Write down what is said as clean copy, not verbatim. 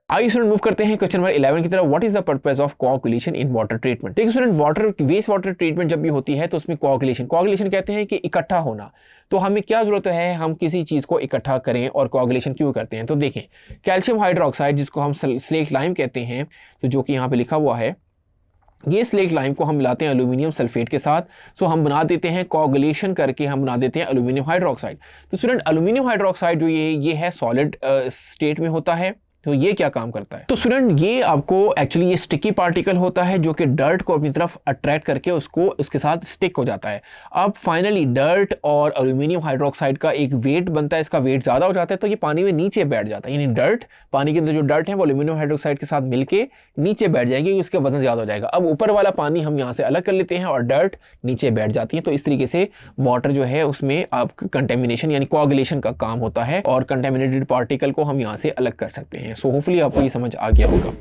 आइए student move करते हैं क्वेश्चन नंबर 11 की तरफ। What is the purpose of coagulation in water treatment. देखिए स्टूडेंट, वेस्ट वाटर ट्रीटमेंट जब भी होती है तो उसमें कोआगुलेशन कहते हैं कि इकट्ठा होना। तो हमें क्या जरूरत है, हम किसी चीज को इकट्ठा करें और कोआगुलेशन क्यों करते हैं। तो देखें, कैल्शियम हाइड्रोक्साइड जिसको हम स्लेट लाइम कहते हैं, तो जो कि यहाँ पे लिखा हुआ है, ये स्लेट लाइम को हम मिलाते हैं एल्यूमिनियम सल्फेट के साथ, तो हम बना देते हैं कोआगुलेशन करके हम बना देते हैं एल्यूमिनियम हाइड्रोक्साइड। तो स्टूडेंट, एल्यूमिनियम हाइड्रोक्साइड जो ये है सॉलिड स्टेट में होता है। तो ये क्या काम करता है, तो स्टूडेंट ये आपको एक्चुअली ये स्टिकी पार्टिकल होता है जो कि डर्ट को अपनी तरफ अट्रैक्ट करके उसके साथ स्टिक हो जाता है। अब फाइनली डर्ट और एल्यूमिनियम हाइड्रोक्साइड का एक वेट बनता है, इसका वेट ज़्यादा हो जाता है तो ये पानी में नीचे बैठ जाता है, यानी डर्ट पानी के अंदर जो डर्ट है वो एल्यूमिनियम हाइड्रोक्साइड के साथ मिलके नीचे बैठ जाएंगे, उसका वजन ज़्यादा हो जाएगा। अब ऊपर वाला पानी हम यहाँ से अलग कर लेते हैं और डर्ट नीचे बैठ जाती है। तो इस तरीके से वाटर जो है उसमें आपका कंटेमिनेशन यानी कोआगुलेशन का काम होता है और कंटेमिनेटेड पार्टिकल को हम यहाँ से अलग कर सकते हैं। सो होपफुली आपको ये समझ आ गया होगा।